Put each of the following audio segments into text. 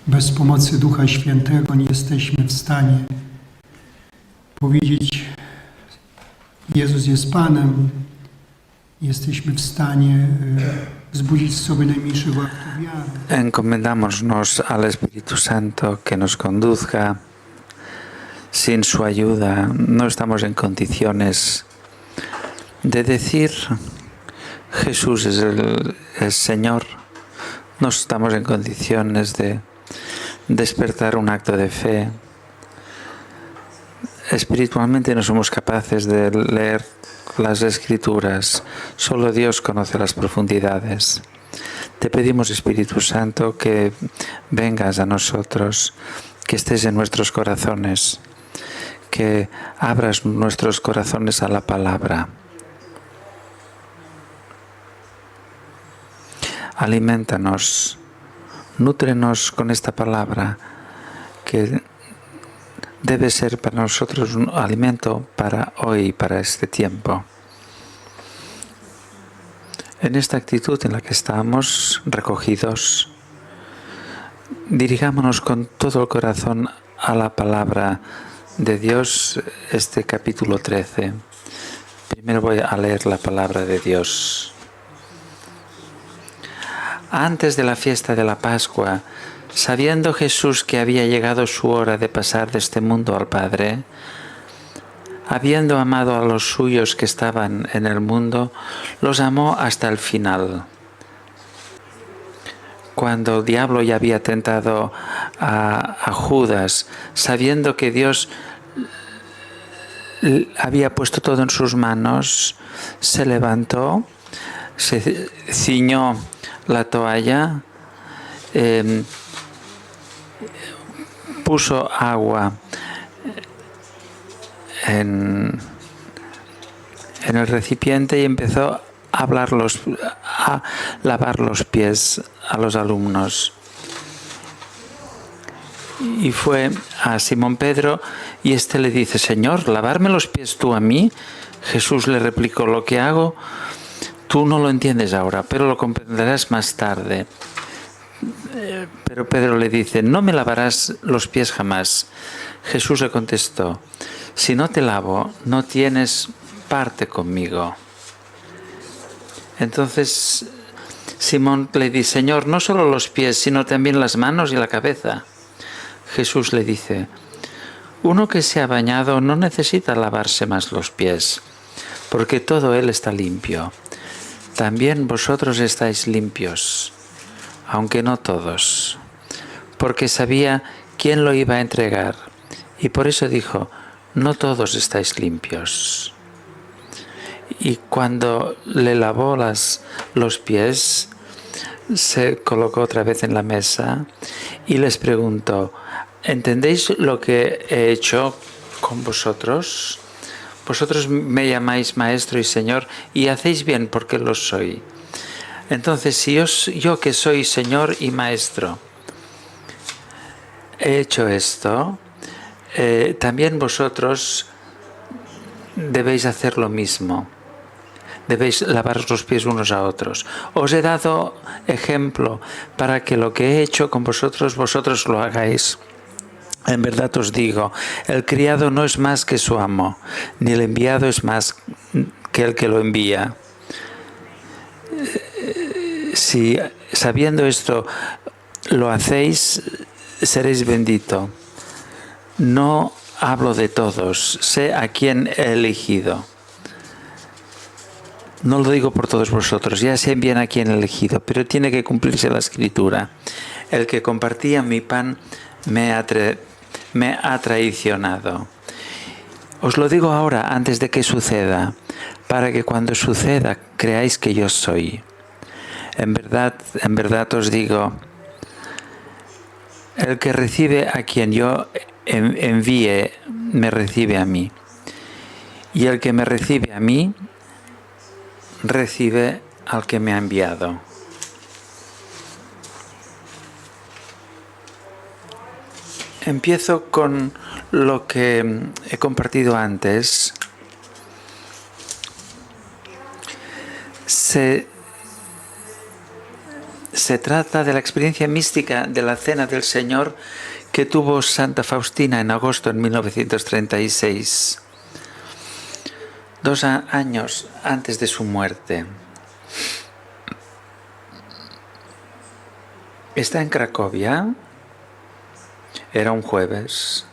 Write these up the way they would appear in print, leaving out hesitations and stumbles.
Bez pomocy Ducha Świętego nie jesteśmy w stanie powiedzieć: Jezus jest Panem. Jesteśmy w stanie wzbudzić w sobie najmniejszego aktu wiary. Encomendámonos al Espíritu Santo que nos conduzca. Sin su ayuda no estamos en condiciones de decir Jesús es el Señor. No estamos en condiciones de despertar un acto de fe. Espiritualmente no somos capaces de leer las Escrituras. Solo Dios conoce las profundidades. Te pedimos, Espíritu Santo, que vengas a nosotros, que estés en nuestros corazones, que abras nuestros corazones a la palabra. Aliméntanos, nútrenos con esta palabra que debe ser para nosotros un alimento para hoy, para este tiempo. En esta actitud en la que estamos recogidos, dirigámonos con todo el corazón a la palabra de Dios, este capítulo 13. Primero voy a leer la palabra de Dios. Antes de la fiesta de la Pascua, sabiendo Jesús que había llegado su hora de pasar de este mundo al Padre, habiendo amado a los suyos que estaban en el mundo, los amó hasta el final. Cuando el diablo ya había tentado a Judas, sabiendo que Dios había puesto todo en sus manos, se levantó, se ciñó la toalla, puso agua en el recipiente y empezó a lavar los pies a los alumnos. Y fue a Simón Pedro y éste le dice: Señor, ¿lavarme los pies tú a mí? Jesús le replicó: lo que hago tú no lo entiendes ahora, pero lo comprenderás más tarde. Pero Pedro le dice: no me lavarás los pies jamás. Jesús le contestó: si no te lavo, no tienes parte conmigo. Entonces Simón le dice: Señor, no solo los pies, sino también las manos y la cabeza. Jesús le dice: uno que se ha bañado no necesita lavarse más los pies, porque todo él está limpio. También vosotros estáis limpios, aunque no todos, porque sabía quién lo iba a entregar, y por eso dijo: no todos estáis limpios. Y cuando le lavó los pies, se colocó otra vez en la mesa y les preguntó: ¿entendéis lo que he hecho con vosotros? Vosotros me llamáis Maestro y Señor, y hacéis bien porque lo soy. Entonces, si yo que soy Señor y Maestro he hecho esto, también vosotros debéis hacer lo mismo. Debéis lavaros los pies unos a otros. Os he dado ejemplo para que lo que he hecho con vosotros, vosotros lo hagáis. En verdad os digo, el criado no es más que su amo, ni el enviado es más que el que lo envía. Si sabiendo esto lo hacéis, seréis bendito. No hablo de todos, sé a quién he elegido. No lo digo por todos vosotros, ya sé bien a quién he elegido, pero tiene que cumplirse la Escritura. El que compartía mi pan me ha traicionado. Os lo digo ahora, antes de que suceda, para que cuando suceda creáis que yo soy. En verdad os digo, el que recibe a quien yo envíe, me recibe a mí. Y el que me recibe a mí, recibe al que me ha enviado. Empiezo con lo que he compartido antes. Se trata de la experiencia mística de la Cena del Señor que tuvo Santa Faustina en agosto de 1936, 2 años antes de su muerte. Está en Cracovia, era un jueves,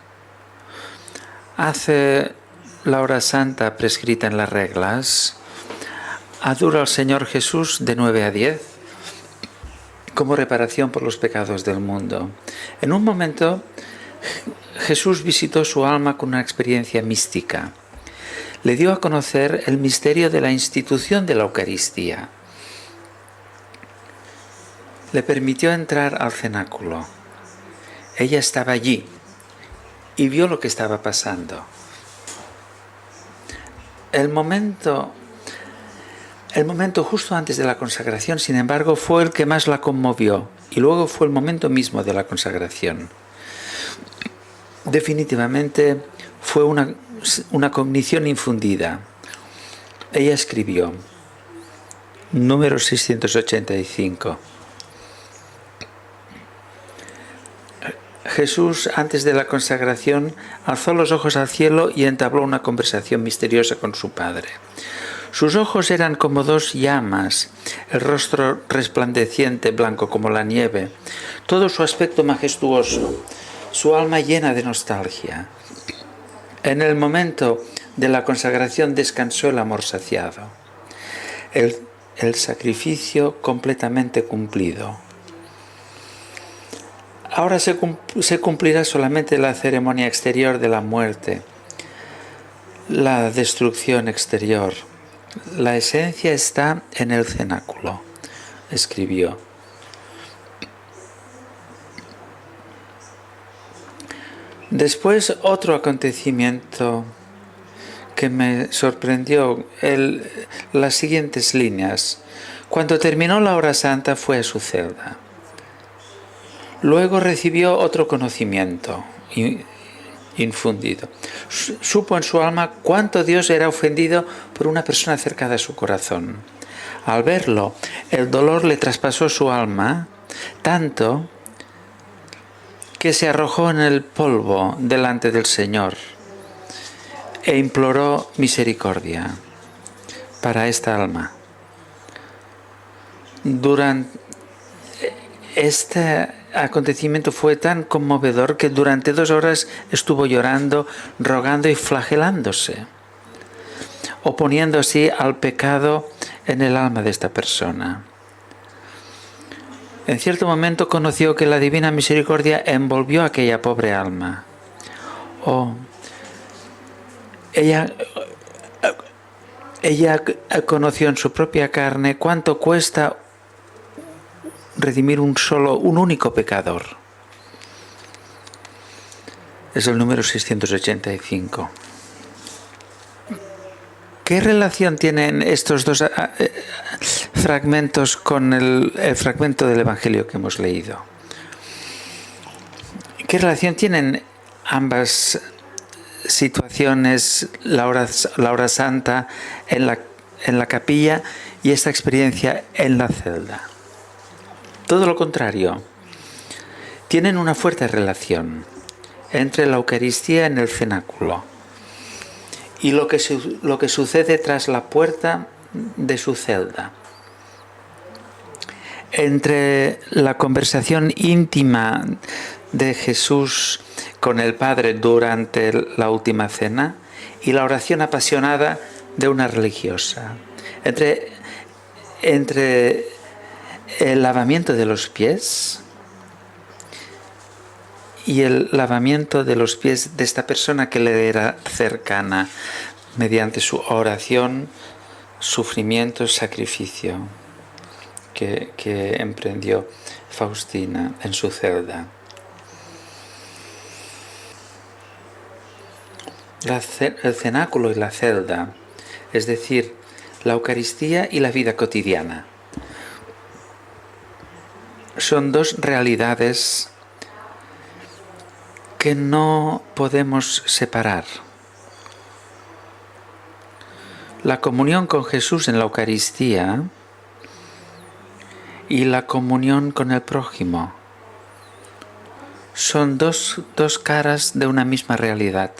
hace la hora santa prescrita en las reglas, adora al Señor Jesús de 9 a 10 como reparación por los pecados del mundo. En un momento, Jesús visitó su alma con una experiencia mística. Le dio a conocer el misterio de la institución de la Eucaristía. Le permitió entrar al cenáculo. Ella estaba allí y vio lo que estaba pasando. El momento justo antes de la consagración, sin embargo, fue el que más la conmovió, y luego fue el momento mismo de la consagración. Definitivamente fue una cognición infundida. Ella escribió, número 685. Jesús, antes de la consagración, alzó los ojos al cielo y entabló una conversación misteriosa con su Padre. Sus ojos eran como 2 llamas, el rostro resplandeciente, blanco como la nieve, todo su aspecto majestuoso, su alma llena de nostalgia. En el momento de la consagración descansó el amor saciado, el sacrificio completamente cumplido. Ahora se cumplirá solamente la ceremonia exterior de la muerte, la destrucción exterior. La esencia está en el cenáculo, escribió. Después, otro acontecimiento que me sorprendió, las siguientes líneas. Cuando terminó la hora santa, fue a su celda. Luego recibió otro conocimiento infundido. Supo en su alma cuánto Dios era ofendido por una persona acercada a su corazón. Al verlo, el dolor le traspasó su alma tanto que se arrojó en el polvo delante del Señor e imploró misericordia para esta alma. Durante este acontecimiento fue tan conmovedor que durante 2 horas estuvo llorando, rogando y flagelándose, oponiendo así al pecado en el alma de esta persona. En cierto momento conoció que la divina misericordia envolvió a aquella pobre alma. Ella conoció en su propia carne cuánto cuesta redimir un único pecador. Es el número 685. ¿Qué relación tienen estos 2 fragmentos con el fragmento del Evangelio que hemos leído? ¿Qué relación tienen ambas situaciones, la hora santa en la capilla y esta experiencia en la celda? Todo lo contrario, tienen una fuerte relación entre la Eucaristía en el cenáculo y lo que sucede tras la puerta de su celda, entre la conversación íntima de Jesús con el Padre durante la última cena y la oración apasionada de una religiosa, entre el lavamiento de los pies y el lavamiento de los pies de esta persona que le era cercana mediante su oración, sufrimiento, sacrificio que emprendió Faustina en su celda. El cenáculo y la celda, es decir, la Eucaristía y la vida cotidiana, son 2 realidades que no podemos separar. La comunión con Jesús en la Eucaristía y la comunión con el prójimo son dos caras de una misma realidad.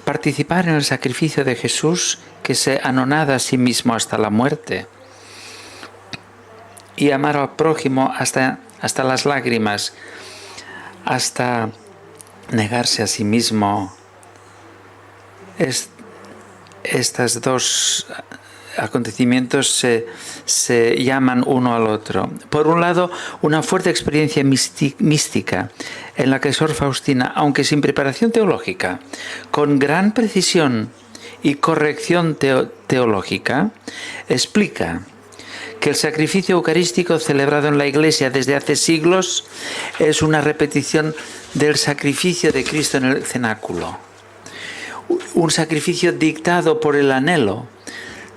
Participar en el sacrificio de Jesús, que se anonada a sí mismo hasta la muerte, y amar al prójimo hasta las lágrimas, hasta negarse a sí mismo. Estos dos acontecimientos se llaman uno al otro. Por un lado, una fuerte experiencia mística en la que Sor Faustina, aunque sin preparación teológica, con gran precisión y corrección teológica, explica que el sacrificio eucarístico celebrado en la Iglesia desde hace siglos es una repetición del sacrificio de Cristo en el cenáculo. Un sacrificio dictado por el anhelo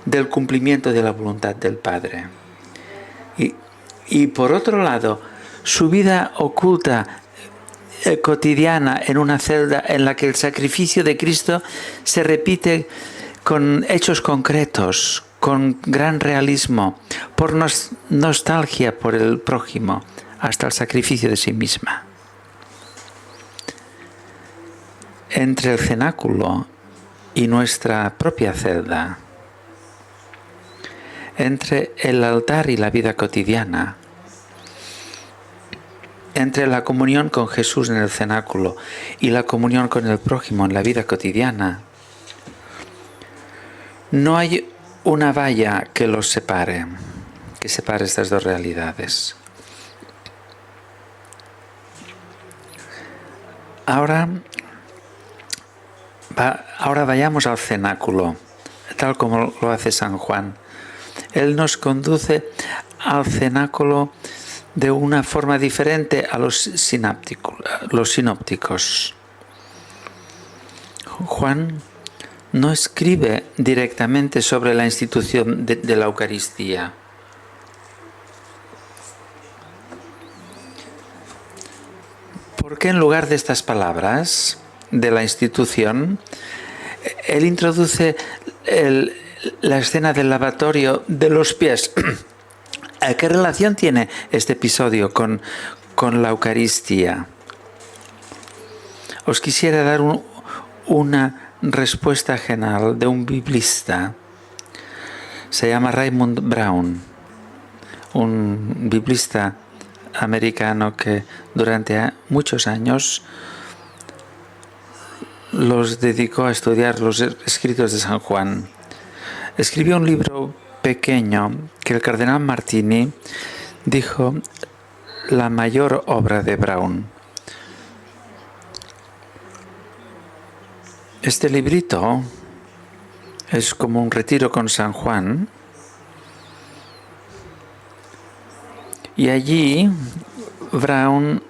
del cumplimiento de la voluntad del Padre. Y por otro lado, su vida oculta, cotidiana, en una celda en la que el sacrificio de Cristo se repite con hechos concretos, con gran realismo, por nostalgia por el prójimo, hasta el sacrificio de sí misma. Entre el cenáculo y nuestra propia celda, entre el altar y la vida cotidiana, entre la comunión con Jesús en el cenáculo y la comunión con el prójimo en la vida cotidiana, no hay una valla que los separe, que separe estas dos realidades. Ahora vayamos al cenáculo, tal como lo hace San Juan. Él nos conduce al cenáculo de una forma diferente a los sinópticos. Juan no escribe directamente sobre la institución de la Eucaristía. ¿Por qué en lugar de estas palabras de la institución, él introduce la escena del lavatorio de los pies? ¿Qué relación tiene este episodio con la Eucaristía? Os quisiera dar una respuesta general de un biblista. Se llama Raymond Brown, un biblista americano que durante muchos años los dedicó a estudiar los escritos de San Juan. Escribió un libro pequeño que el cardenal Martini dijo la mayor obra de Brown. Este librito es como un retiro con San Juan, y allí Brown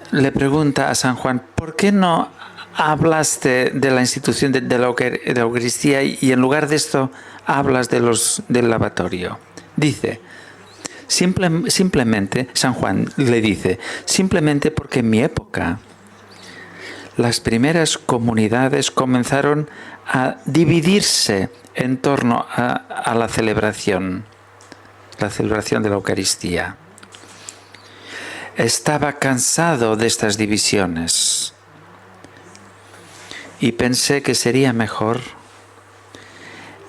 le pregunta a San Juan: ¿por qué no hablaste de la institución de la Eucaristía y en lugar de esto hablas del lavatorio? Dice, simplemente, San Juan le dice, simplemente porque en mi época las primeras comunidades comenzaron a dividirse en torno a la celebración de la Eucaristía. Estaba cansado de estas divisiones y pensé que sería mejor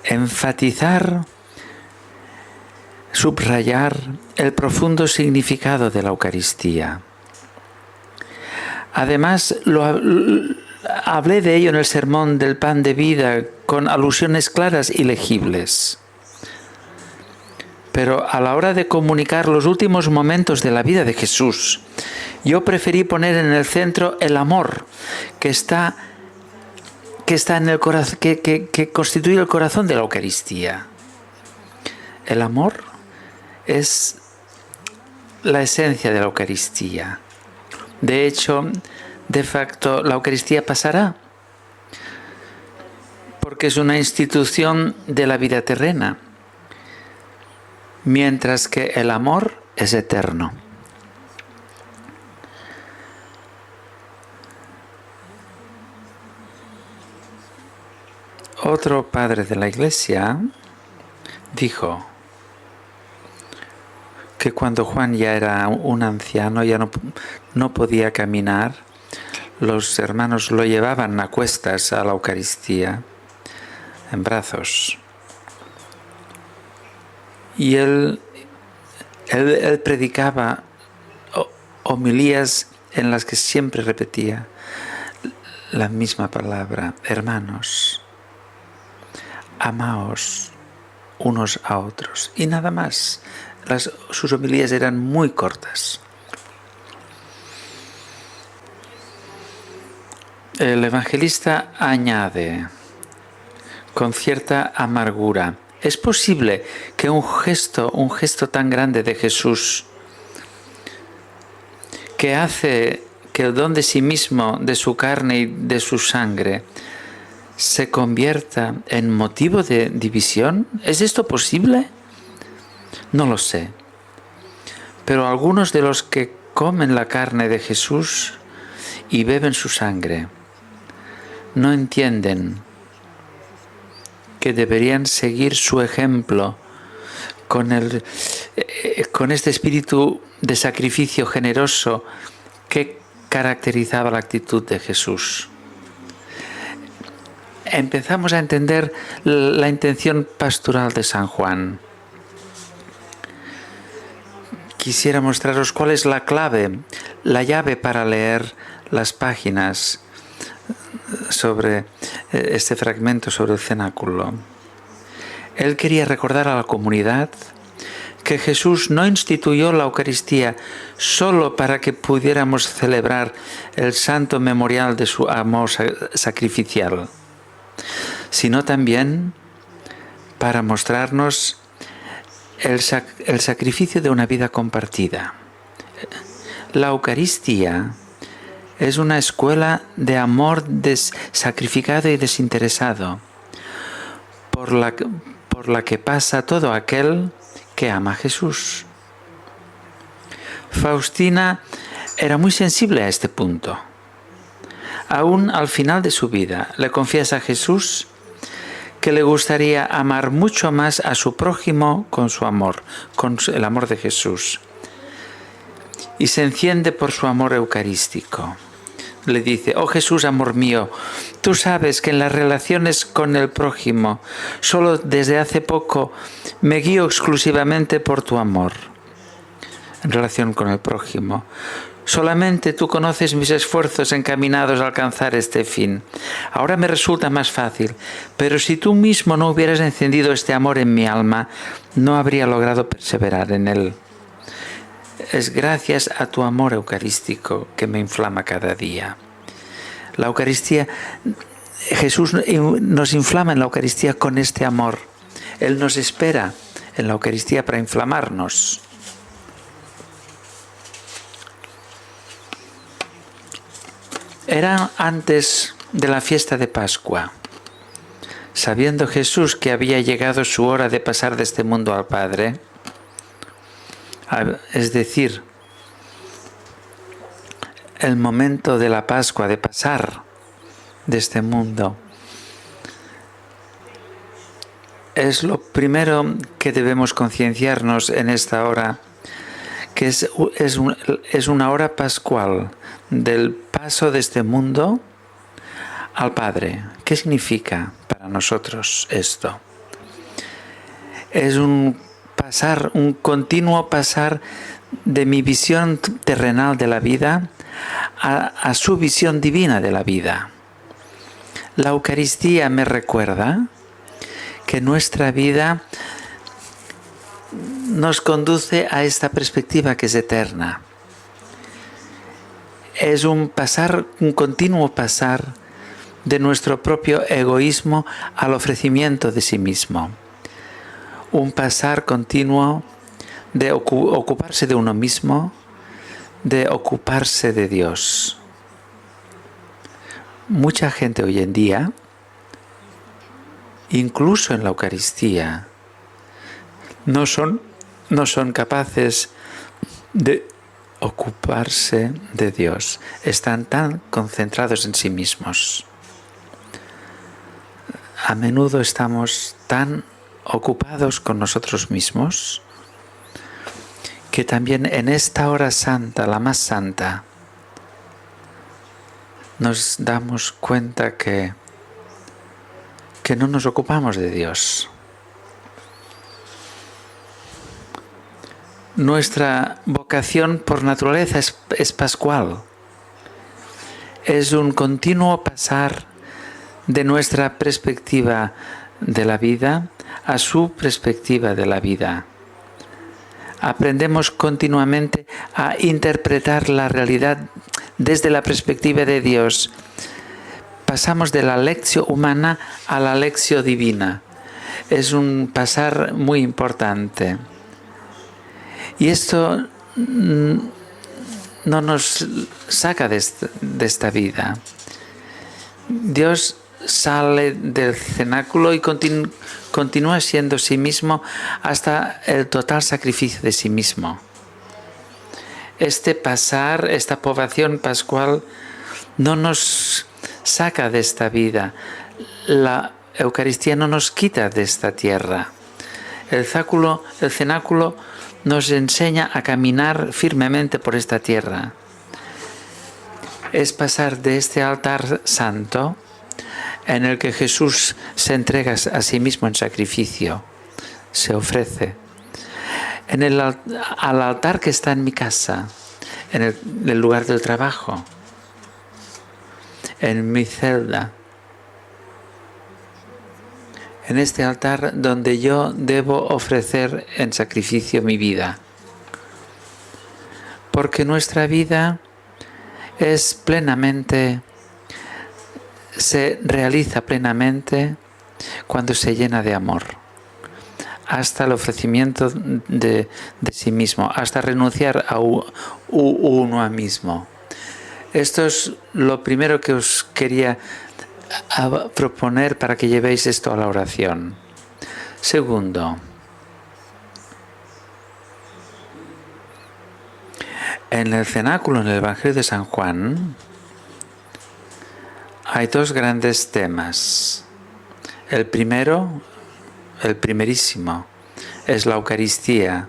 enfatizar, subrayar el profundo significado de la Eucaristía. Además, hablé de ello en el sermón del pan de vida con alusiones claras y legibles. Pero a la hora de comunicar los últimos momentos de la vida de Jesús, yo preferí poner en el centro el amor que está en el corazón, que constituye el corazón de la Eucaristía. El amor es la esencia de la Eucaristía. De hecho, de facto, la Eucaristía pasará, porque es una institución de la vida terrena, mientras que el amor es eterno. Otro padre de la Iglesia dijo que cuando Juan ya era un anciano, ya no podía caminar, los hermanos lo llevaban a cuestas a la Eucaristía, en brazos. Y él predicaba homilías en las que siempre repetía la misma palabra: hermanos, amaos unos a otros. Y nada más. Sus homilías eran muy cortas. El evangelista añade con cierta amargura: ¿es posible que un gesto tan grande de Jesús, que hace que el don de sí mismo, de su carne y de su sangre, se convierta en motivo de división? ¿Es esto posible? No lo sé. Pero algunos de los que comen la carne de Jesús y beben su sangre no entienden que deberían seguir su ejemplo con este espíritu de sacrificio generoso que caracterizaba la actitud de Jesús. Empezamos a entender la intención pastoral de San Juan. Quisiera mostraros cuál es la clave, la llave para leer las páginas sobre este fragmento sobre el cenáculo. Él quería recordar a la comunidad que Jesús no instituyó la Eucaristía solo para que pudiéramos celebrar el santo memorial de su amor sacrificial, sino también para mostrarnos el sacrificio de una vida compartida. La Eucaristía es una escuela de amor sacrificado y desinteresado, por la que pasa todo aquel que ama a Jesús. Faustina era muy sensible a este punto. Aún al final de su vida le confiesa a Jesús que le gustaría amar mucho más a su prójimo con su amor, con el amor de Jesús. Y se enciende por su amor eucarístico. Le dice: oh Jesús, amor mío, tú sabes que en las relaciones con el prójimo, solo desde hace poco me guío exclusivamente por tu amor. En relación con el prójimo, solamente tú conoces mis esfuerzos encaminados a alcanzar este fin. Ahora me resulta más fácil, pero si tú mismo no hubieras encendido este amor en mi alma, no habría logrado perseverar en él. Es gracias a tu amor eucarístico que me inflama cada día. La Eucaristía, Jesús nos inflama en la Eucaristía con este amor. Él nos espera en la Eucaristía para inflamarnos. Era antes de la fiesta de Pascua. Sabiendo Jesús que había llegado su hora de pasar de este mundo al Padre, es decir, el momento de la Pascua, de pasar de este mundo, es lo primero que debemos concienciarnos en esta hora, que es una hora pascual del paso de este mundo al Padre. ¿Qué significa para nosotros esto? Es un continuo pasar de mi visión terrenal de la vida a su visión divina de la vida. La Eucaristía me recuerda que nuestra vida nos conduce a esta perspectiva que es eterna. Es un continuo pasar de nuestro propio egoísmo al ofrecimiento de sí mismo. Un pasar continuo de ocuparse de uno mismo, de ocuparse de Dios. Mucha gente hoy en día, incluso en la Eucaristía, no son capaces de ocuparse de Dios. Están tan concentrados en sí mismos. A menudo estamos tan ocupados con nosotros mismos, que también en esta hora santa, la más santa, nos damos cuenta que no nos ocupamos de Dios. Nuestra vocación por naturaleza es pascual. Es un continuo pasar de nuestra perspectiva de la vida a su perspectiva de la vida. Aprendemos continuamente a interpretar la realidad desde la perspectiva de Dios. Pasamos de la lección humana a la lección divina. Es un pasar muy importante. Y esto no nos saca de esta vida. Dios sale del cenáculo y continúa siendo sí mismo hasta el total sacrificio de sí mismo. Este pasar, esta población pascual, no nos saca de esta vida. La Eucaristía no nos quita de esta tierra. El cenáculo nos enseña a caminar firmemente por esta tierra. Es pasar de este altar santo en el que Jesús se entrega a sí mismo en sacrificio, se ofrece, al altar que está en mi casa, en el lugar del trabajo, en mi celda, en este altar donde yo debo ofrecer en sacrificio mi vida. Porque nuestra vida se realiza plenamente cuando se llena de amor, hasta el ofrecimiento de sí mismo, hasta renunciar a uno mismo. Esto es lo primero que os quería proponer para que llevéis esto a la oración. Segundo, en el cenáculo, en el Evangelio de San Juan, hay dos grandes temas. El primero, el primerísimo, es la Eucaristía,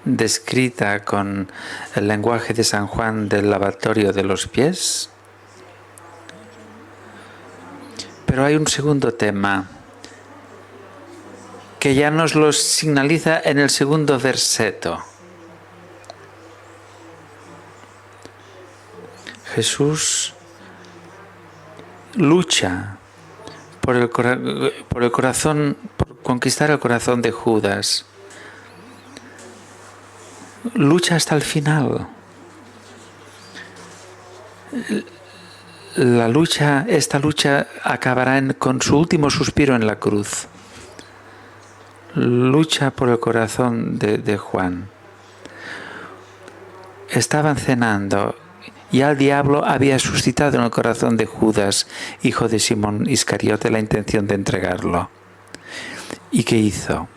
descrita con el lenguaje de San Juan del lavatorio de los pies. Pero hay un segundo tema que ya nos lo señaliza en el segundo verseto. Jesús lucha por conquistar el corazón de Judas. Lucha hasta el final. Esta lucha acabará con su último suspiro en la cruz. Lucha por el corazón de Juan. Estaban cenando y al diablo había suscitado en el corazón de Judas, hijo de Simón Iscariote, la intención de entregarlo. ¿Y qué hizo?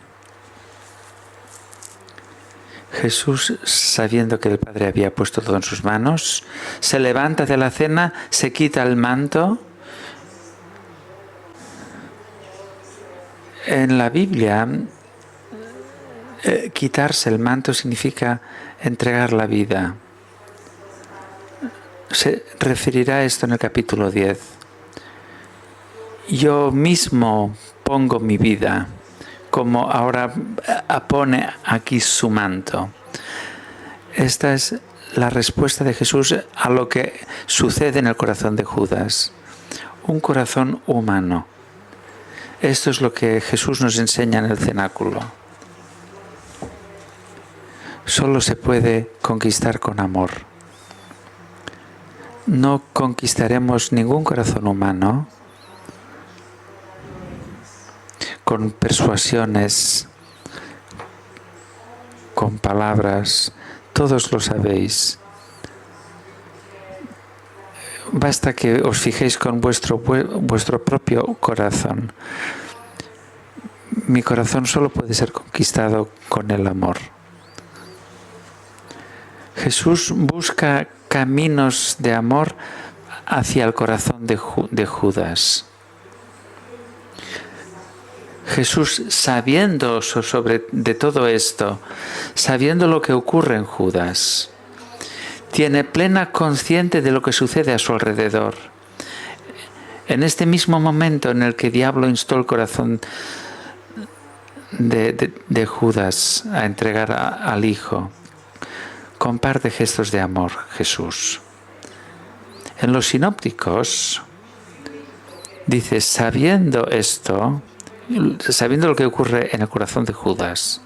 Jesús, sabiendo que el Padre había puesto todo en sus manos, se levanta de la cena, se quita el manto. En la Biblia, quitarse el manto significa entregar la vida. Se referirá a esto en el capítulo 10. Yo mismo pongo mi vida, como ahora pone aquí su manto. Esta es la respuesta de Jesús a lo que sucede en el corazón de Judas. Un corazón humano. Esto es lo que Jesús nos enseña en el cenáculo. Solo se puede conquistar con amor. No conquistaremos ningún corazón humano con persuasiones, con palabras. Todos lo sabéis. Basta que os fijéis con vuestro propio corazón. Mi corazón solo puede ser conquistado con el amor. Jesús busca caminos de amor hacia el corazón de Judas. Jesús, sabiendo de todo esto, sabiendo lo que ocurre en Judas, tiene plena conciencia de lo que sucede a su alrededor. En este mismo momento en el que el diablo instó el corazón de Judas a entregar al Hijo, comparte gestos de amor Jesús. En los sinópticos dice, sabiendo esto, sabiendo lo que ocurre en el corazón de Judas,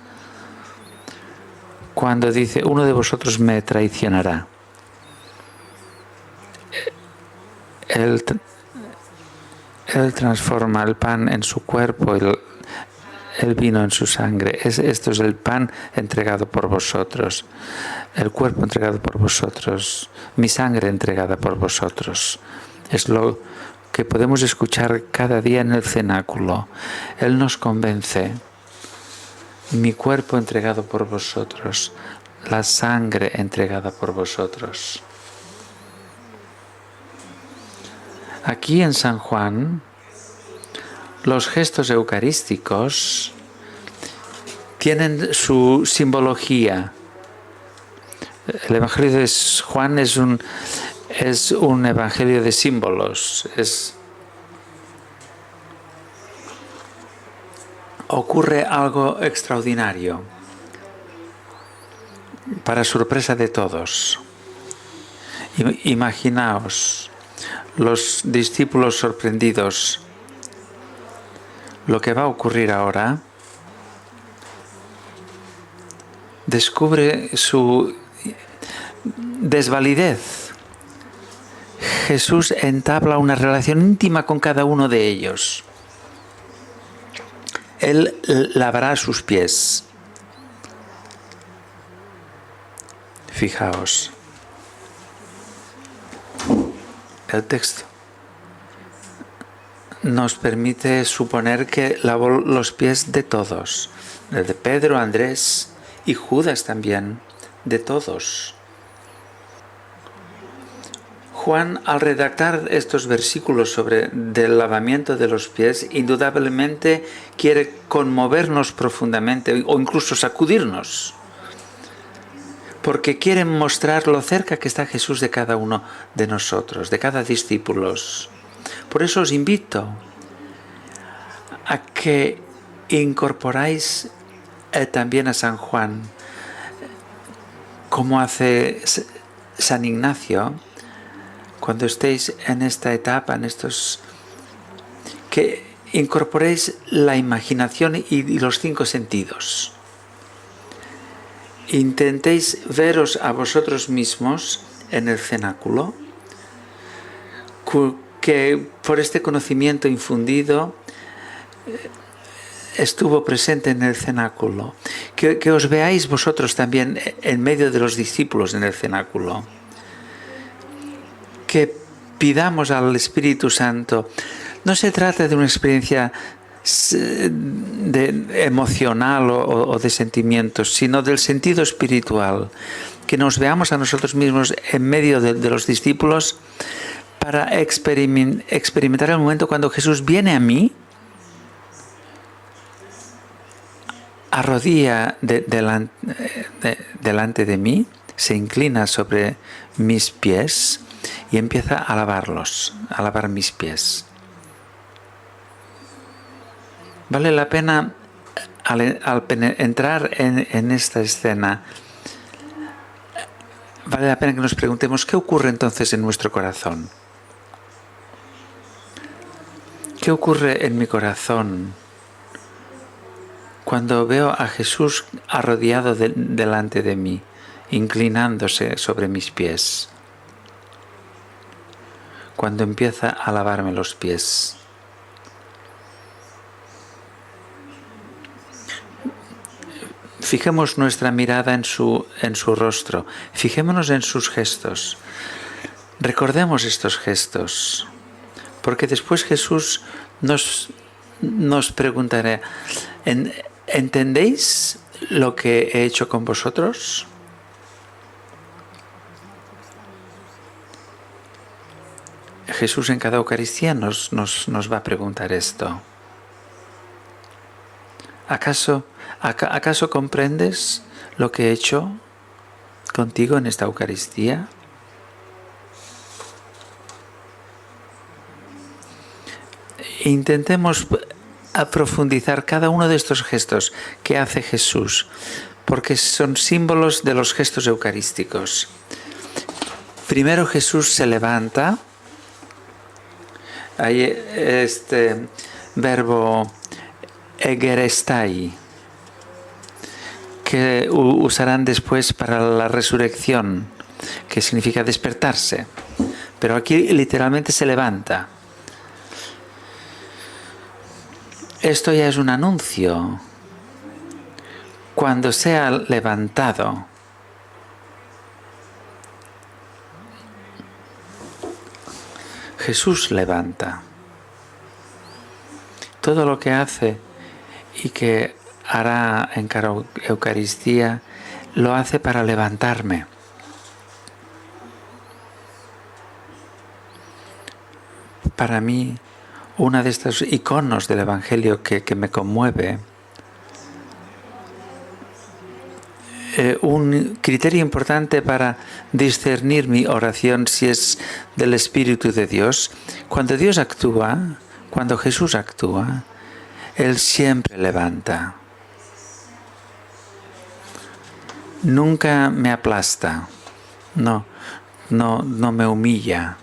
cuando dice, uno de vosotros me traicionará, Él transforma el pan en su cuerpo y el vino en su sangre. Esto es el pan entregado por vosotros, el cuerpo entregado por vosotros, mi sangre entregada por vosotros. Es lo que podemos escuchar cada día en el cenáculo. Él nos convence. Mi cuerpo entregado por vosotros, la sangre entregada por vosotros. Aquí en San Juan, los gestos eucarísticos tienen su simbología. El Evangelio de Juan es un evangelio de símbolos. Ocurre algo extraordinario, para sorpresa de todos. Imaginaos los discípulos sorprendidos. Lo que va a ocurrir ahora descubre su desvalidez. Jesús entabla una relación íntima con cada uno de ellos. Él lavará sus pies. Fijaos. El texto nos permite suponer que lavó los pies de todos, de Pedro, Andrés y Judas también, de todos. Juan, al redactar estos versículos del lavamiento de los pies, indudablemente quiere conmovernos profundamente o incluso sacudirnos, porque quiere mostrar lo cerca que está Jesús de cada uno de nosotros, de cada discípulo. Por eso os invito a que incorporáis también a San Juan, como hace San Ignacio, cuando estéis en esta etapa, que incorporéis la imaginación y los 5 sentidos. Intentéis veros a vosotros mismos en el cenáculo, que por este conocimiento infundido estuvo presente en el cenáculo, que os veáis vosotros también en medio de los discípulos en el cenáculo, que pidamos al Espíritu Santo. No se trata de una experiencia emocional o de sentimientos, sino del sentido espiritual, que nos veamos a nosotros mismos en medio de los discípulos para experimentar el momento cuando Jesús viene a mí, arrodilla delante de mí, se inclina sobre mis pies y empieza a lavar mis pies. Vale la pena, al entrar en esta escena, vale la pena que nos preguntemos qué ocurre entonces en nuestro corazón. ¿Qué ocurre en mi corazón cuando veo a Jesús arrodillado delante de mí, inclinándose sobre mis pies? Cuando empieza a lavarme los pies. Fijemos nuestra mirada en su rostro, fijémonos en sus gestos, recordemos estos gestos, porque después Jesús nos preguntará, ¿entendéis lo que he hecho con vosotros? Jesús en cada Eucaristía nos va a preguntar esto. ¿Acaso comprendes lo que he hecho contigo en esta Eucaristía? Intentemos profundizar cada uno de estos gestos que hace Jesús, porque son símbolos de los gestos eucarísticos. Primero Jesús se levanta. Hay este verbo egerestai, que usarán después para la resurrección, que significa despertarse. Pero aquí literalmente se levanta. Esto ya es un anuncio. Cuando sea levantado, Jesús levanta. Todo lo que hace y que hará en cada Eucaristía, lo hace para levantarme. Para mí, uno de estos iconos del Evangelio que me conmueve, un criterio importante para discernir mi oración si es del Espíritu de Dios, cuando Dios actúa, cuando Jesús actúa, Él siempre levanta. Nunca me aplasta, no me humilla,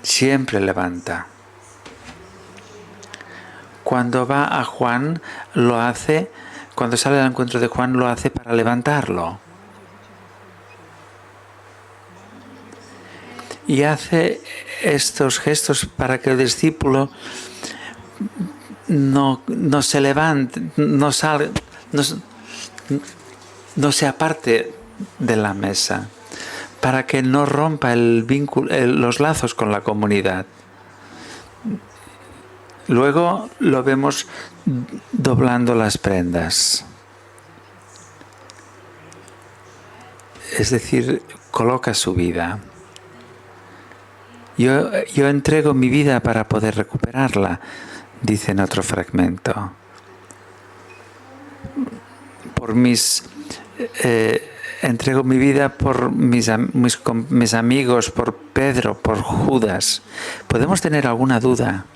siempre levanta. Cuando va a Juan, lo hace, cuando sale al encuentro de Juan, lo hace para levantarlo. Y hace estos gestos para que el discípulo no se levante, no se aparte de la mesa, para que no rompa el vínculo, los lazos con la comunidad. Luego lo vemos doblando las prendas. Es decir, coloca su vida. Yo entrego mi vida para poder recuperarla, dice en otro fragmento. Entrego mi vida por mis amigos, por Pedro, por Judas. ¿Podemos tener alguna duda?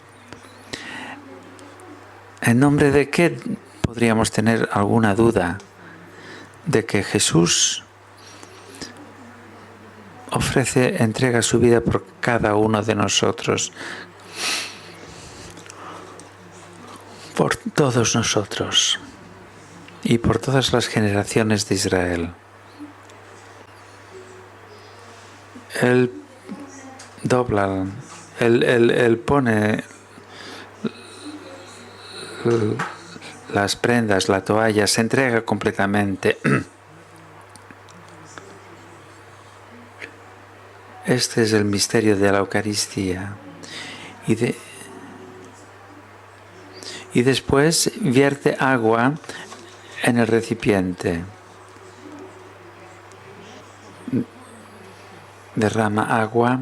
¿En nombre de qué podríamos tener alguna duda de que Jesús entrega su vida por cada uno de nosotros, por todos nosotros y por todas las generaciones de Israel? Él dobla, él pone las prendas, la toalla, se entrega completamente. Este es el misterio de la Eucaristía. Y después vierte agua en el recipiente. Derrama agua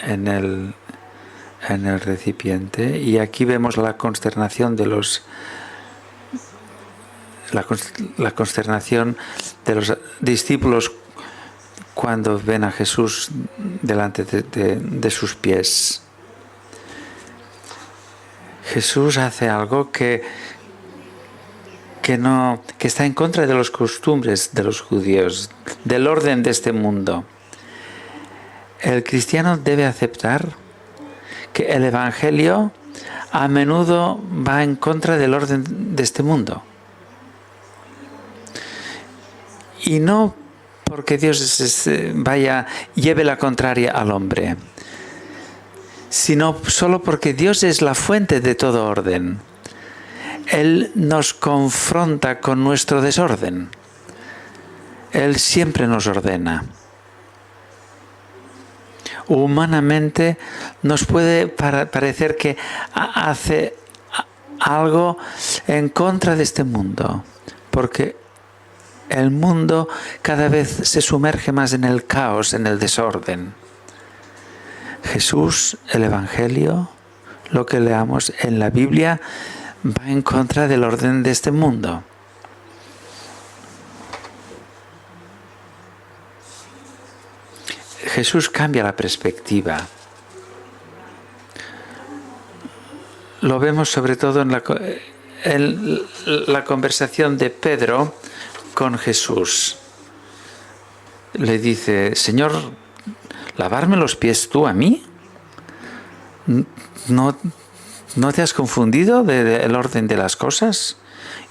en el recipiente, y aquí vemos la consternación de los discípulos cuando ven a Jesús delante de sus pies. Jesús hace algo que está en contra de las costumbres de los judíos, del orden de este mundo. El cristiano debe aceptar que el Evangelio a menudo va en contra del orden de este mundo. Y no porque Dios lleve la contraria al hombre, sino solo porque Dios es la fuente de todo orden. Él nos confronta con nuestro desorden. Él siempre nos ordena. Humanamente nos puede parecer que hace algo en contra de este mundo, porque el mundo cada vez se sumerge más en el caos, en el desorden. Jesús, el Evangelio, lo que leamos en la Biblia, va en contra del orden de este mundo. Jesús cambia la perspectiva. Lo vemos sobre todo en la conversación de Pedro con Jesús. Le dice: Señor, ¿lavarme los pies tú a mí? ¿No te has confundido del orden de las cosas?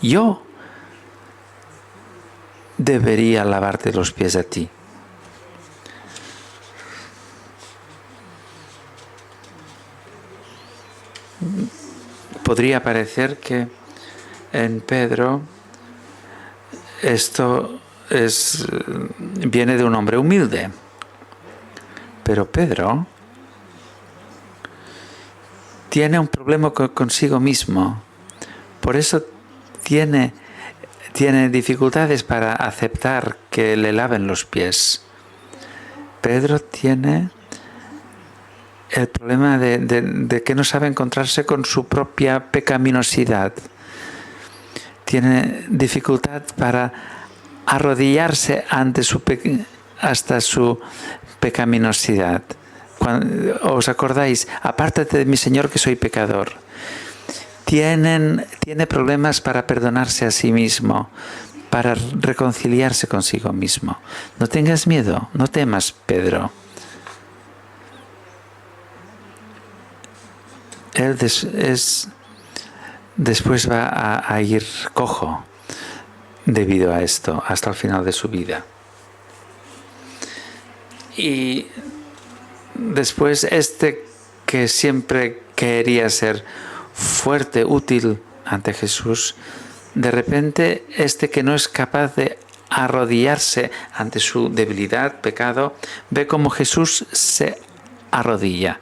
Yo debería lavarte los pies a ti. Podría parecer que en Pedro esto viene de un hombre humilde, pero Pedro tiene un problema consigo mismo, por eso tiene dificultades para aceptar que le laven los pies. Pedro tiene el problema de que no sabe encontrarse con su propia pecaminosidad. Tiene dificultad para arrodillarse hasta su pecaminosidad. ¿Os acordáis? Apártate de mi Señor, que soy pecador. Tiene problemas para perdonarse a sí mismo, para reconciliarse consigo mismo. No tengas miedo, no temas, Pedro. Él después va a ir cojo debido a esto hasta el final de su vida. Y después que siempre quería ser fuerte, útil ante Jesús, de repente que no es capaz de arrodillarse ante su debilidad, pecado, ve como Jesús se arrodilla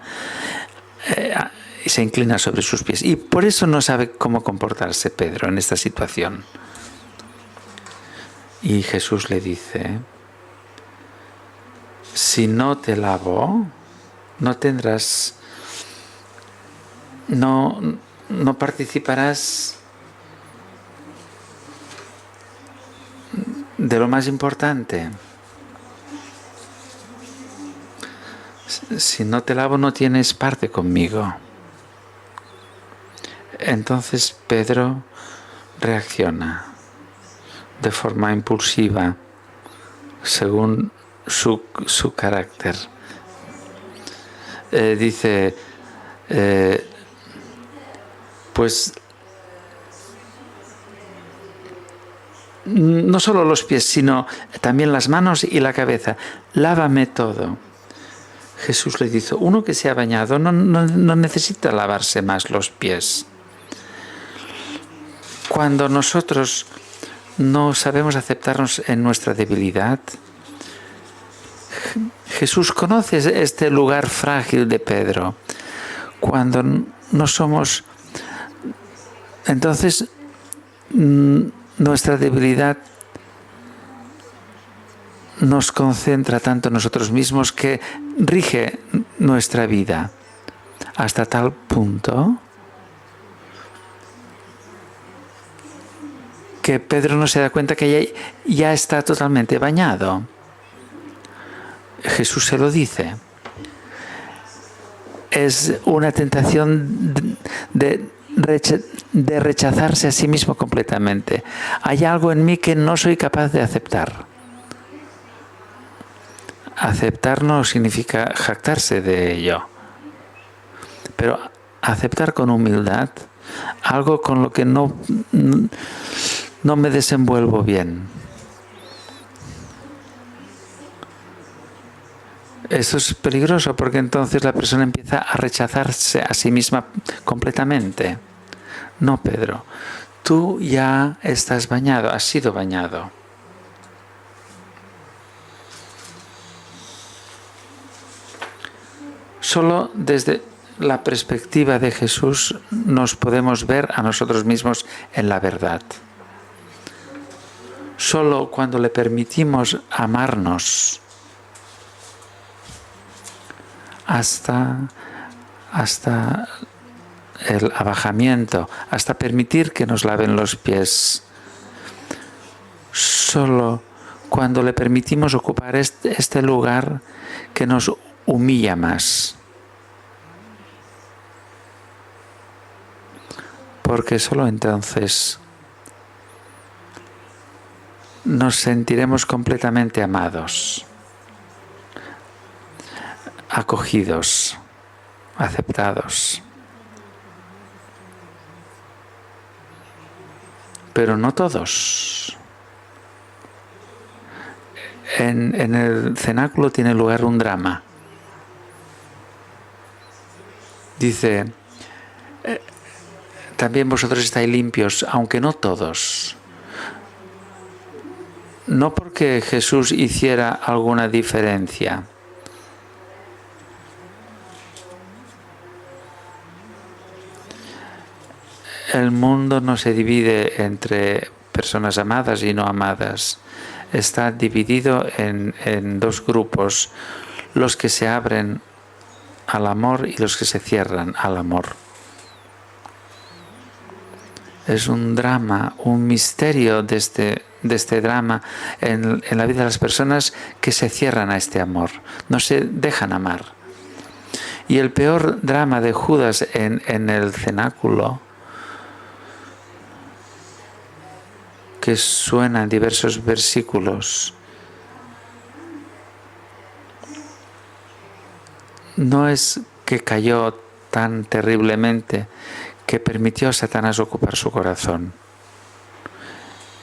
y se inclina sobre sus pies. Y por eso no sabe cómo comportarse Pedro en esta situación. Y Jesús le dice: si no te lavo, no tendrás, no participarás de lo más importante. Si no te lavo, no tienes parte conmigo. Entonces Pedro reacciona de forma impulsiva según su carácter. Dice, pues no solo los pies, sino también las manos y la cabeza. Lávame todo. Jesús le dice: uno que se ha bañado no necesita lavarse más los pies. Cuando nosotros no sabemos aceptarnos en nuestra debilidad, Jesús conoce este lugar frágil de Pedro. Cuando no somos, entonces nuestra debilidad nos concentra tanto en nosotros mismos que rige nuestra vida hasta tal punto que Pedro no se da cuenta que ya está totalmente bañado. Jesús se lo dice. Es una tentación de rechazarse a sí mismo completamente. Hay algo en mí que no soy capaz de aceptar. Aceptar no significa jactarse de ello, pero aceptar con humildad algo con lo que no me desenvuelvo bien. Eso es peligroso porque entonces la persona empieza a rechazarse a sí misma completamente. No, Pedro, tú ya estás bañado, has sido bañado. Solo desde la perspectiva de Jesús nos podemos ver a nosotros mismos en la verdad. Solo cuando le permitimos amarnos hasta el abajamiento, hasta permitir que nos laven los pies. Solo cuando le permitimos ocupar este lugar que nos humilla más. Porque solo entonces nos sentiremos completamente amados, acogidos, aceptados. Pero no todos. En el cenáculo tiene lugar un drama. Dice, también vosotros estáis limpios, aunque no todos. No porque Jesús hiciera alguna diferencia. El mundo no se divide entre personas amadas y no amadas. Está dividido en dos grupos, los que se abren al amor y los que se cierran al amor. Es un drama, un misterio de este drama en la vida de las personas que se cierran a este amor, no se dejan amar. Y el peor drama de Judas en el cenáculo, que suena en diversos versículos, no es que cayó tan terriblemente que permitió a Satanás ocupar su corazón.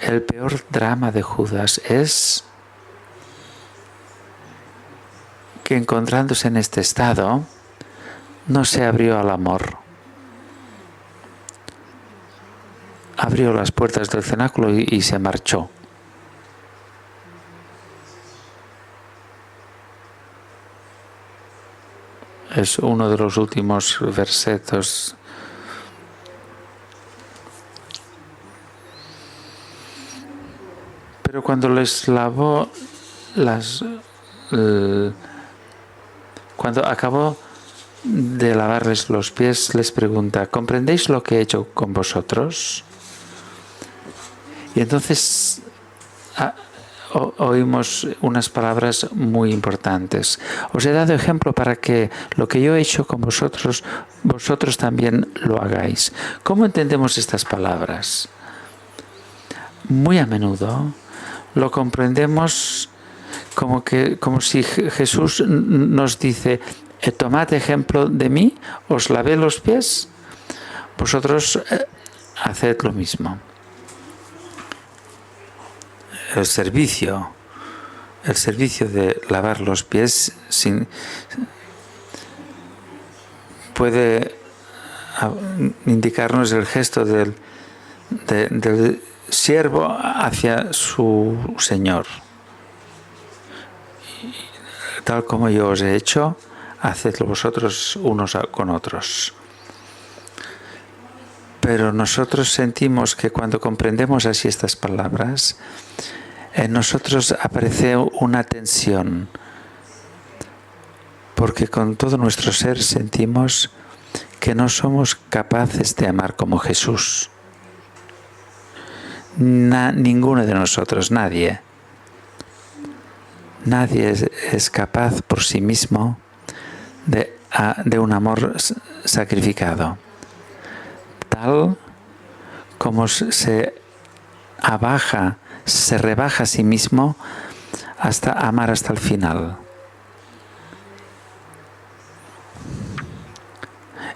El peor drama de Judas es que, encontrándose en este estado, no se abrió al amor. Abrió las puertas del cenáculo y se marchó. Es uno de los últimos versetos. Pero cuando les lavó cuando acabó de lavarles los pies, les pregunta, ¿comprendéis lo que he hecho con vosotros? Y entonces oímos unas palabras muy importantes. Os he dado ejemplo para que lo que yo he hecho con vosotros, vosotros también lo hagáis. ¿Cómo entendemos estas palabras? Muy a menudo lo comprendemos como si Jesús nos dice, tomad ejemplo de mí, os lavé los pies, vosotros haced lo mismo. El servicio de lavar los pies puede indicarnos el gesto del siervo hacia su Señor. Tal como yo os he hecho, hacedlo vosotros unos con otros. Pero nosotros sentimos que cuando comprendemos así estas palabras, en nosotros aparece una tensión, porque con todo nuestro ser sentimos que no somos capaces de amar como Jesús. Ninguno de nosotros, nadie es capaz por sí mismo de un amor sacrificado, tal como se rebaja a sí mismo hasta amar hasta el final.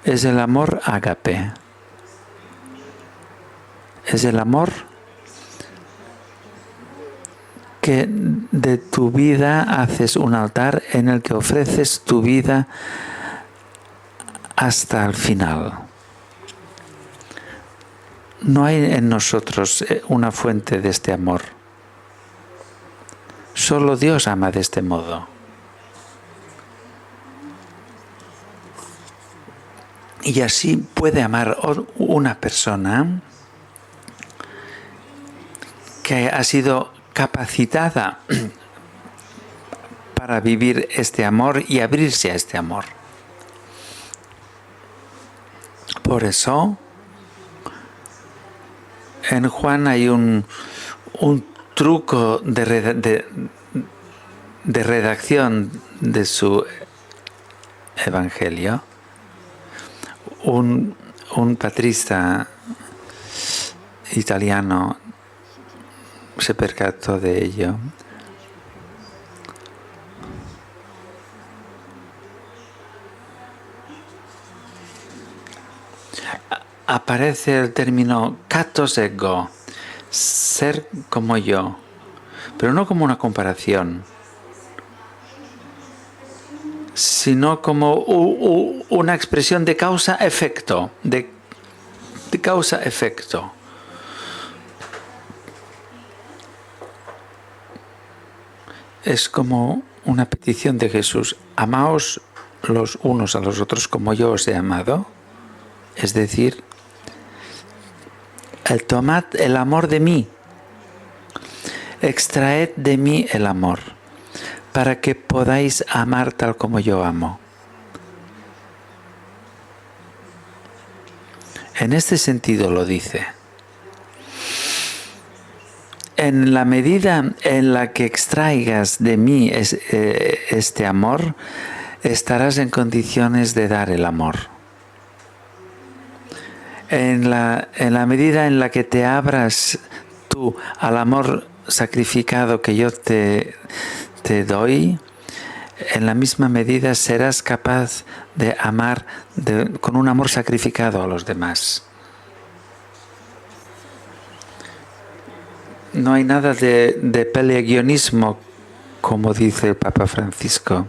Es el amor ágape. Es el amor que de tu vida haces un altar en el que ofreces tu vida hasta el final. No hay en nosotros una fuente de este amor. Solo Dios ama de este modo. Y así puede amar una persona que ha sido capacitada para vivir este amor y abrirse a este amor. Por eso, en Juan hay un truco de redacción de su evangelio. Un patrista italiano se percató de ello. Aparece el término katos ego, ser como yo, pero no como una comparación, sino como una expresión de causa-efecto, de causa-efecto. Es como una petición de Jesús: amaos los unos a los otros como yo os he amado. Es decir, tomad el amor de mí, extraed de mí el amor, para que podáis amar tal como yo amo. En este sentido lo dice. En la medida en la que extraigas de mí este amor, estarás en condiciones de dar el amor. En la medida en la que te abras tú al amor sacrificado que yo te doy, en la misma medida serás capaz de amar con un amor sacrificado a los demás. No hay nada de peleguionismo, como dice el Papa Francisco,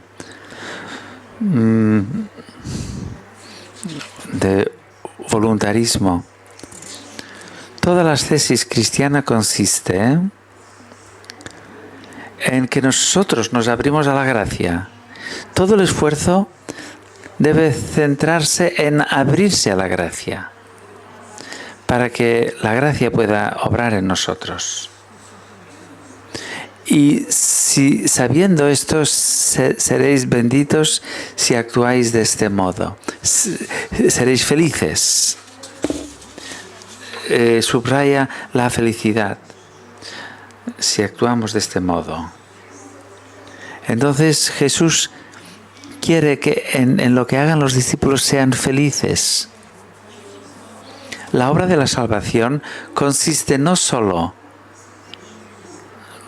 de voluntarismo. Toda la ascesis cristiana consiste en que nosotros nos abrimos a la gracia. Todo el esfuerzo debe centrarse en abrirse a la gracia, para que la gracia pueda obrar en nosotros. Y si sabiendo esto, seréis benditos si actuáis de este modo. Seréis felices. Subraya la felicidad si actuamos de este modo. Entonces Jesús quiere que en lo que hagan los discípulos sean felices. La obra de la salvación consiste no solo,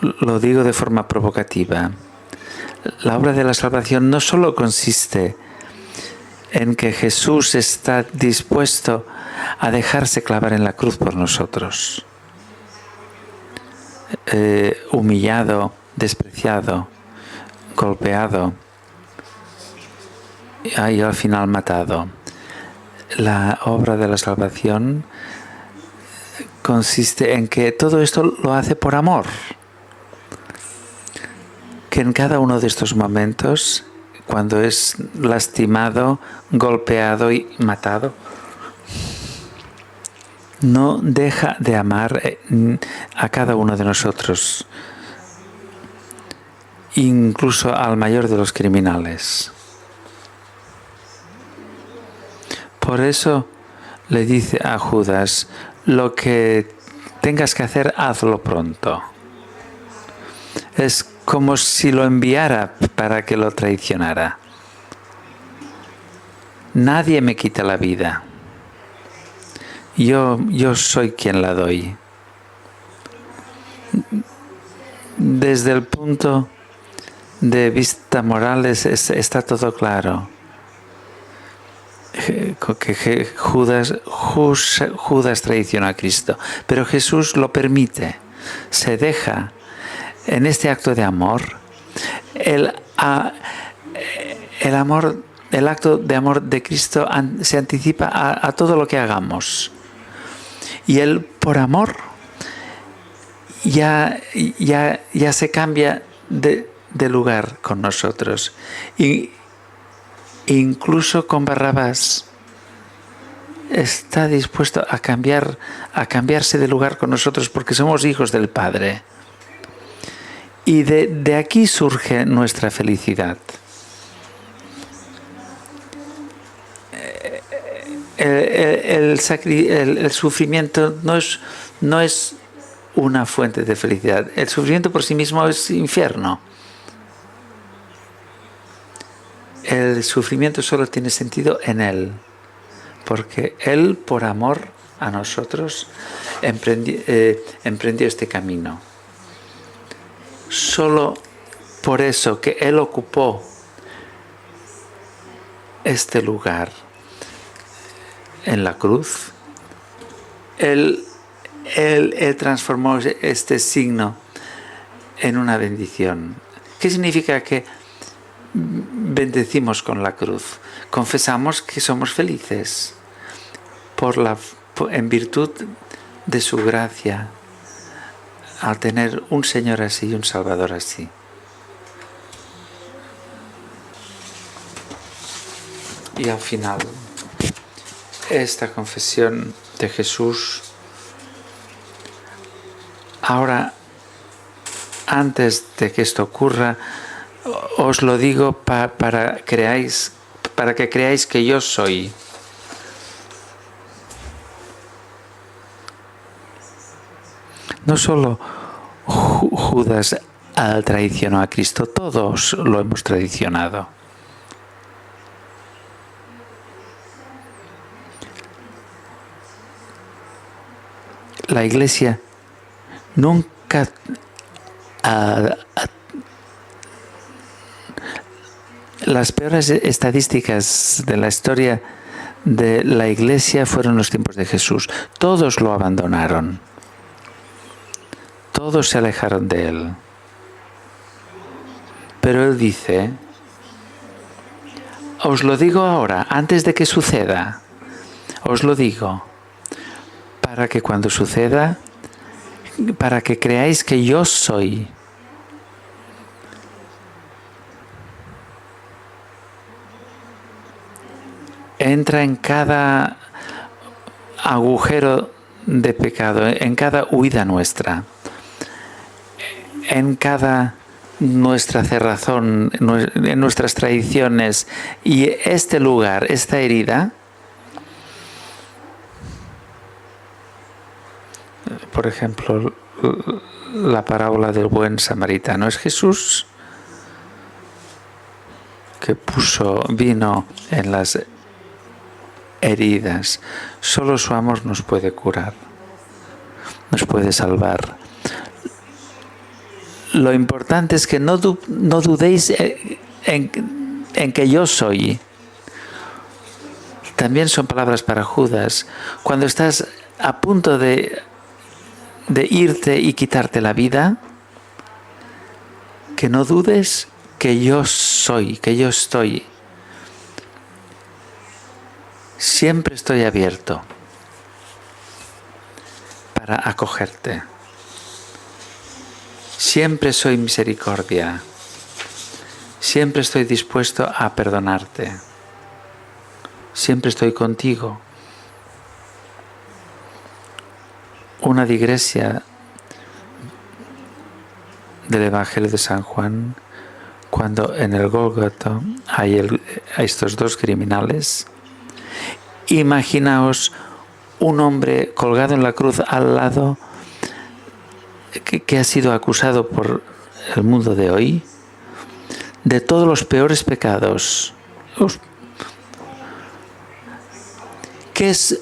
lo digo de forma provocativa, la obra de la salvación no solo consiste en que Jesús está dispuesto a dejarse clavar en la cruz por nosotros, humillado, despreciado, golpeado y al final matado. La obra de la salvación consiste en que todo esto lo hace por amor. Que en cada uno de estos momentos, cuando es lastimado, golpeado y matado, no deja de amar a cada uno de nosotros, incluso al mayor de los criminales. Por eso le dice a Judas: lo que tengas que hacer, hazlo pronto. Es como si lo enviara para que lo traicionara. Nadie me quita la vida. Yo soy quien la doy. Desde el punto de vista moral está todo claro. Que Judas traicionó a Cristo, pero Jesús lo permite, se deja. En este acto de amor, el acto de amor de Cristo se anticipa a todo lo que hagamos. Y Él, por amor, ya se cambia de lugar con nosotros. Y incluso con Barrabás está dispuesto a cambiarse de lugar con nosotros porque somos hijos del Padre. Y de aquí surge nuestra felicidad. el sufrimiento no es una fuente de felicidad. El sufrimiento por sí mismo es infierno. El sufrimiento solo tiene sentido en Él, porque Él, por amor a nosotros, emprendió este camino. Solo por eso que Él ocupó este lugar en la cruz, Él transformó este signo en una bendición. ¿Qué significa que bendecimos con la cruz? Confesamos que somos felices en virtud de su gracia, al tener un Señor así y un Salvador así. Y al final, esta confesión de Jesús, ahora, antes de que esto ocurra, os lo digo para que creáis que yo soy. No solo Judas traicionó a Cristo, todos lo hemos traicionado. La Iglesia nunca las peores estadísticas de la historia de la Iglesia fueron los tiempos de Jesús. Todos lo abandonaron. Todos se alejaron de Él. Pero Él dice, os lo digo ahora, antes de que suceda. Os lo digo, para que cuando suceda, para que creáis que yo soy. Entra en cada agujero de pecado, en cada huida nuestra, en cada nuestra cerrazón, en nuestras tradiciones. Y este lugar, esta herida, por ejemplo, la parábola del buen samaritano, es Jesús que puso vino en las heridas. Solo su amor nos puede curar, nos puede salvar. Lo importante es que no dudéis en que yo soy. También son palabras para Judas. Cuando estás a punto de irte y quitarte la vida, que no dudes que yo soy, que yo estoy. Siempre estoy abierto para acogerte. Siempre soy misericordia. Siempre estoy dispuesto a perdonarte. Siempre estoy contigo. Una digresia del Evangelio de San Juan, cuando en el Gólgota hay estos dos criminales. Imaginaos un hombre colgado en la cruz al lado que ha sido acusado por el mundo de hoy de todos los peores pecados. ¿Qué es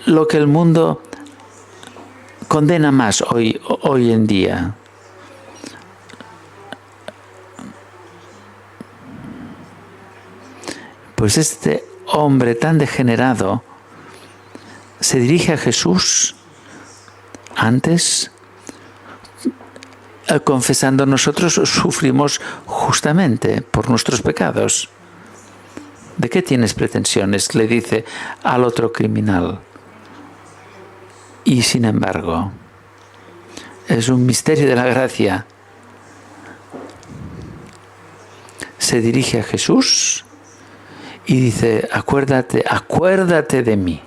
lo que el mundo condena más hoy en día? Pues este hombre tan degenerado se dirige a Jesús antes confesando: nosotros sufrimos justamente por nuestros pecados. ¿De qué tienes pretensiones?, le dice al otro criminal. Y sin embargo, es un misterio de la gracia. Se dirige a Jesús y dice: acuérdate de mí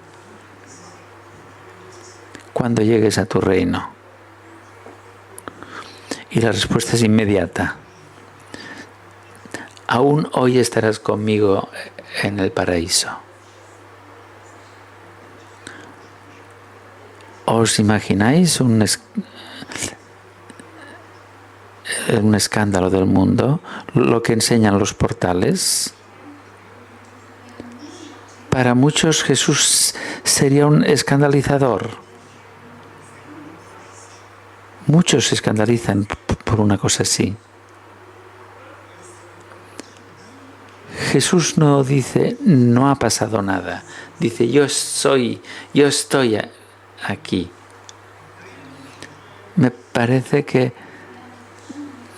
cuando llegues a tu reino. Y la respuesta es inmediata: aún hoy estarás conmigo en el paraíso. ¿Os imagináis un escándalo del mundo? Lo que enseñan los portales. Para muchos Jesús sería un escandalizador. Muchos se escandalizan por una cosa así. Jesús no dice, no ha pasado nada. Dice, yo estoy aquí. Me parece que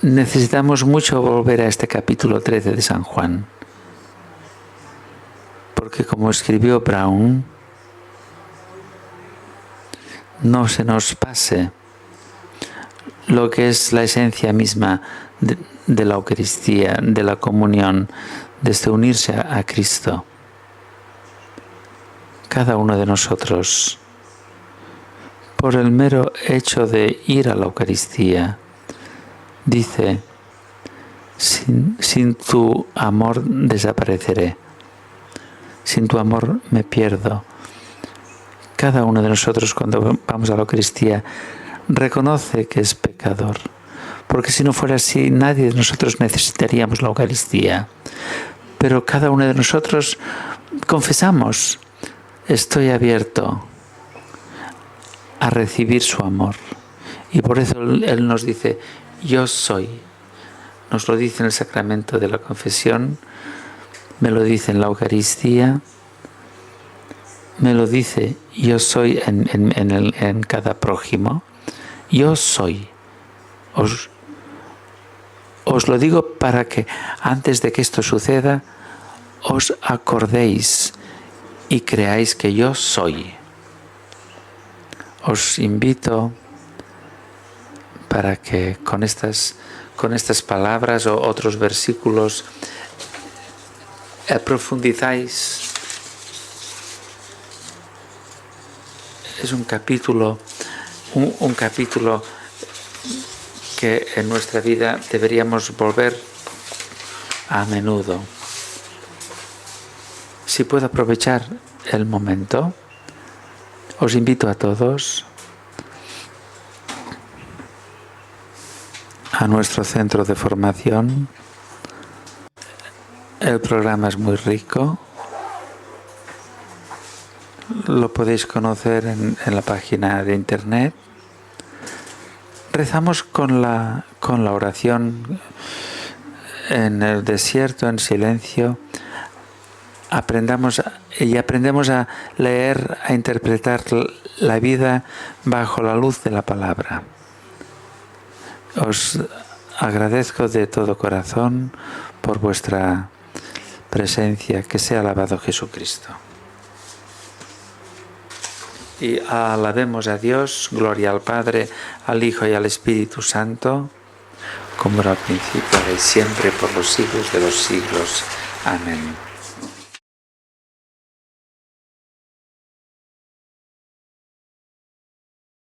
necesitamos mucho volver a este capítulo 13 de San Juan. Porque como escribió Brown, no se nos pase lo que es la esencia misma de la Eucaristía, de la comunión, desde unirse a Cristo. Cada uno de nosotros, por el mero hecho de ir a la Eucaristía, dice, sin tu amor desapareceré, sin tu amor me pierdo. Cada uno de nosotros cuando vamos a la Eucaristía reconoce que es pecador, porque si no fuera así nadie de nosotros necesitaríamos la Eucaristía. Pero cada uno de nosotros confesamos, estoy abierto a recibir su amor. Y por eso Él nos dice, yo soy. Nos lo dice en el sacramento de la confesión, me lo dice en la Eucaristía, me lo dice yo soy en cada prójimo. Yo soy. Os lo digo para que antes de que esto suceda, os acordéis y creáis que yo soy. Os invito para que con estas palabras o otros versículos profundizáis. Es un capítulo que en nuestra vida deberíamos volver a menudo. Si puedo aprovechar el momento, os invito a todos a nuestro centro de formación. El programa es muy rico. Lo podéis conocer en la página de internet. Rezamos con la oración en el desierto, en silencio. Aprendemos a leer, a interpretar la vida bajo la luz de la palabra. Os agradezco de todo corazón por vuestra presencia. Que sea alabado Jesucristo. Y alabemos a Dios, gloria al Padre, al Hijo y al Espíritu Santo, como era al principio, ahora y siempre, por los siglos de los siglos. Amén.